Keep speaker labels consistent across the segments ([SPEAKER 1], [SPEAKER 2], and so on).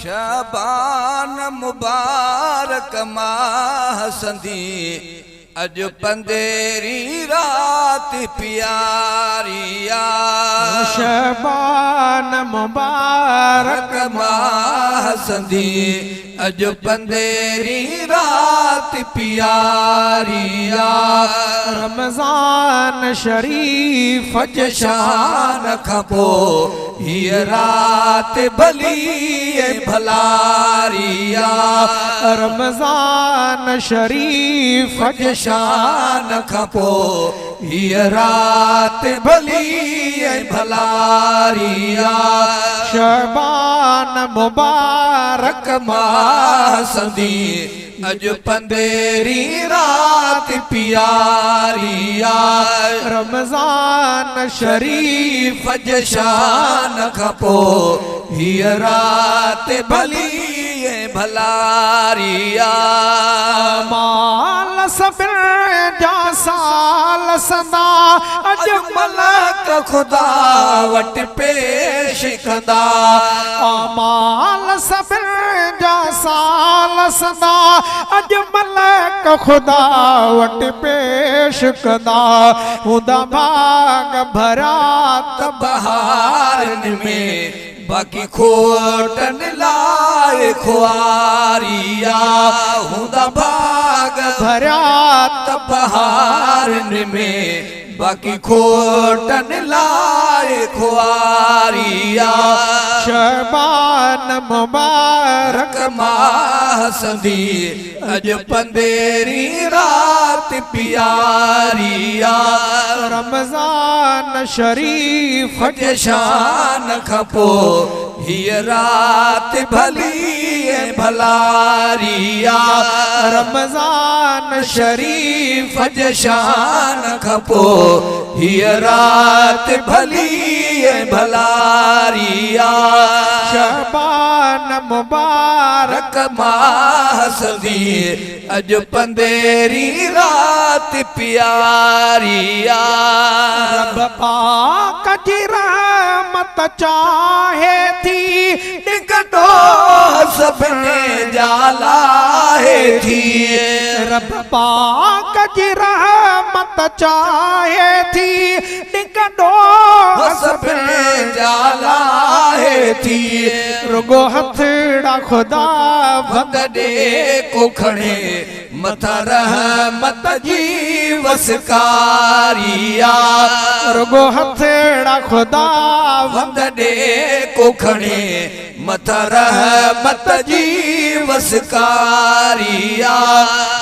[SPEAKER 1] शबान मुबारक माह संदी अज पंदेरी रात प्यारिया।
[SPEAKER 2] शबान मुबारक
[SPEAKER 1] माह संदी अज पंदेरी रात प्यारिया।
[SPEAKER 2] रमजान शरीफ
[SPEAKER 1] शान खपो ये रात भली भलारिया।
[SPEAKER 2] रमजान शरीफ
[SPEAKER 1] शान खपो ये रात भली भलारिया।
[SPEAKER 2] शबान मुबारक
[SPEAKER 1] माह संदी अज पंदेरी रात प्यारिया।
[SPEAKER 2] रमजान शरीफ
[SPEAKER 1] शान खपो ये रात भली भलारिया।
[SPEAKER 2] माल सबिर जा साल सदा अज
[SPEAKER 1] मलक खुदा वट पेश कंदा।
[SPEAKER 2] माल सबिर जा साल सदा अज मलक खुदा वट पेश कंदा। हुदा भाग भरा त
[SPEAKER 1] बहारन में बाकी खोटन लाए खुआरिया। हुदा भाग
[SPEAKER 2] भरा
[SPEAKER 1] त बहारन में बाकी खोटन लाए खुआरिया।
[SPEAKER 2] शबान मुबारक
[SPEAKER 1] माह संदी अज पंदेरी रात प्यारिया।
[SPEAKER 2] रमजान शरीफ
[SPEAKER 1] शान खपो ये रात भली भलारिया।
[SPEAKER 2] रमजान शरीफ
[SPEAKER 1] शान खपो ये रात भली भलारिया।
[SPEAKER 2] शबान मुबारक
[SPEAKER 1] माह संदी अज पंदेरी रात प्यारिया।
[SPEAKER 2] रब पाक जी रहमत चाहे थी
[SPEAKER 1] निकटो सपने जाला है थी।
[SPEAKER 2] रब पाक जी रहमत चाहे थी निकटो
[SPEAKER 1] सपने जाला है थी।
[SPEAKER 2] रुगो हथड़ा खुदा
[SPEAKER 1] वदे को खड़े मथा रहमत जी वसकारिया।
[SPEAKER 2] रुगो हथड़ा खुदा
[SPEAKER 1] वदे को खड़े मथा रहमत जी वसकारिया।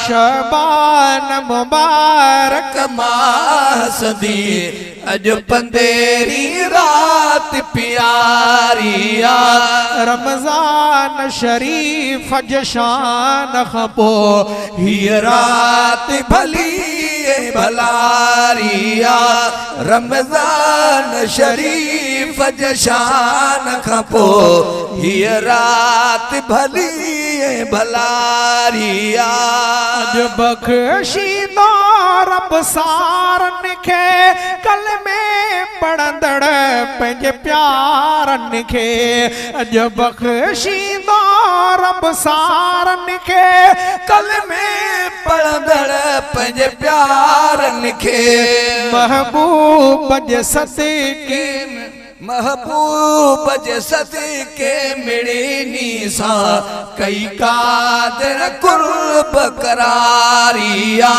[SPEAKER 2] शबान मुबारक
[SPEAKER 1] माह संदी अज पंदेरी रात प्यारिया।
[SPEAKER 2] रमजान शरीफ शान खपो
[SPEAKER 1] ये रात भली भलारिया। रमजान शरीफ शान खपो ये रात भली भलारिया।
[SPEAKER 2] अज बख्शी दो रब सारन खे कल में पढ़ंदड़ पंहिंजे प्यारन खे। अज बख्शी दो रब सारन खे
[SPEAKER 1] कल में पढ़ंदड़ पंहिंजे प्यारन खे।
[SPEAKER 2] महबूब जे सदके
[SPEAKER 1] महबूब जे सदके मिड़नी सा कई कादर कुर्ब करारिया।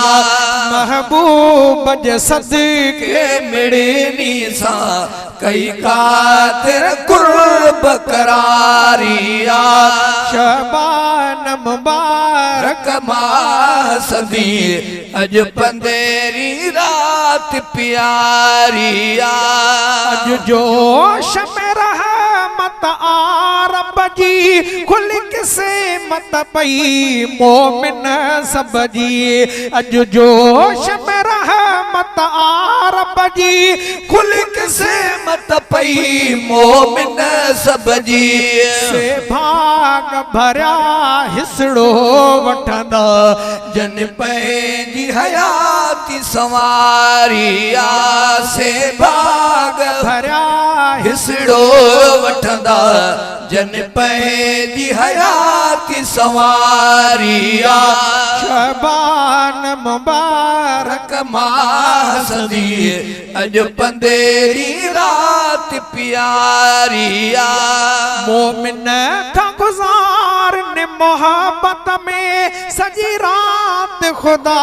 [SPEAKER 2] महबूब जे सदके
[SPEAKER 1] मिड़नी सा कई कादर कुर्ब करारिया।
[SPEAKER 2] शबान मुबारक
[SPEAKER 1] माह संदी अज पंदेरी रात प्यारिया।
[SPEAKER 2] अज जोश में रहमत आरब जी खुल किसे मत पई मोमिन सब जी। अज जोश में रहमत रहमत आरब जी
[SPEAKER 1] खुलिक से मत पई मोमिन सब जी
[SPEAKER 2] से भाग भरिया हिसड़ो वठंदा
[SPEAKER 1] जन पंहिंजी हयाती संवारिया से भाग
[SPEAKER 2] भरिया
[SPEAKER 1] हिसड़ो वठंदा जन पंहिंजी हयाती संवारिया
[SPEAKER 2] शबान मुबारक
[SPEAKER 1] माह सदी अॼु पंधेरी रात प्यारिया
[SPEAKER 2] मोमिन था गुज़ार ने मोहब्बत में सजी रात खुदा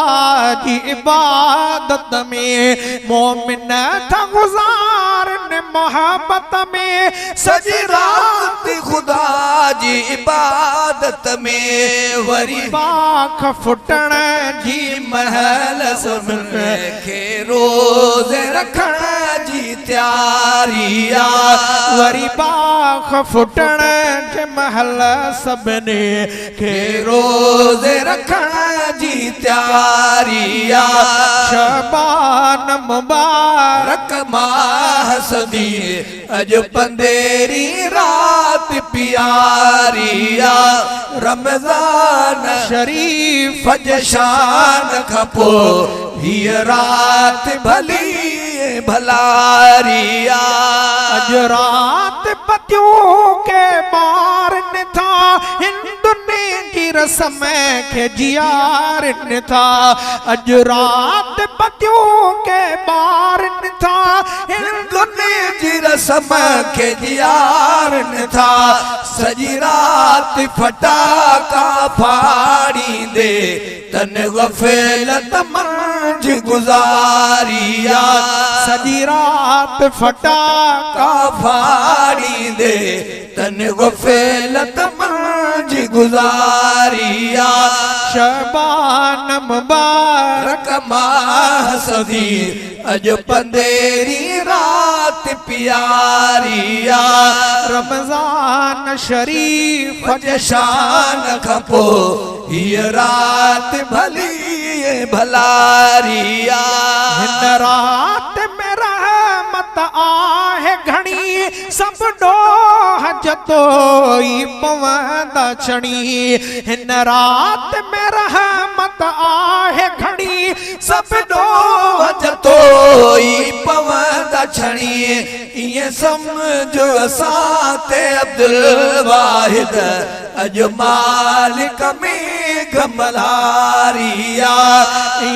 [SPEAKER 2] की इबादत में मोमिन था गुज़ार ने मोहब्बत में
[SPEAKER 1] सजी रात खुदा जी इबादत में वरी
[SPEAKER 2] पाख फुटण जी
[SPEAKER 1] महल सभिन खे रोज़े रखण जी तयारिया
[SPEAKER 2] वरी पाख फुटण जे महल सभिनी खे
[SPEAKER 1] रोज़े रखण जी तयारिया
[SPEAKER 2] शबान मुबारक
[SPEAKER 1] रक माह सदी अॼु पंधेरी रात प्यारिया रमज़ान
[SPEAKER 2] शरीफ
[SPEAKER 1] फज शान खां पोइ हीअ रात भली भलारिया
[SPEAKER 2] अज रात पतियों के बारन था हिंदुने की रस्म के जियारन था अज रात पतियों के बारन था
[SPEAKER 1] हिंदुने जी रस्म के जियारन था सजी रात फटाका फाड़ींदे तन गफलत मंझ गुज़ारिया
[SPEAKER 2] सजी रात फटाका
[SPEAKER 1] फाड़ींदे तन गफलत मंझ गुज़ारिया
[SPEAKER 2] शबान मुबारक
[SPEAKER 1] रक माह सदी अॼु पंधेरी रात प्यारिया
[SPEAKER 2] रमज़ान शरीफ
[SPEAKER 1] फज शान खां पोइ हीअ रात भली भलारिया
[SPEAKER 2] हिन रात में रहमत आहे घणी सब डोह जतोई पवंदा छणी हिन रात में रहमत आहे घणी
[SPEAKER 1] सब डोह जतोई पवंदा छणी ईअं सम्झो असां ते अब्दुल वाहिद अॼु मालिक में गमलारिया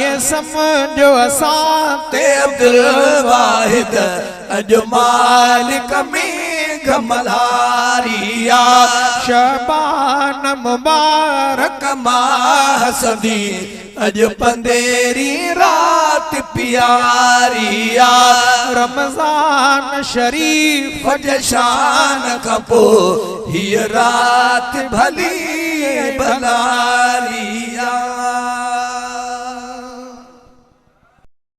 [SPEAKER 2] ये समझो असां
[SPEAKER 1] ते अब्दुल वाहिद अॼु मालिक में गमलारिया
[SPEAKER 2] शबान मुबारक
[SPEAKER 1] रक माह सदी अॼु पंधेरी रात प्यारिया
[SPEAKER 2] रमज़ान शरीफ
[SPEAKER 1] फज शान खां पोइ हीअ रात भली भला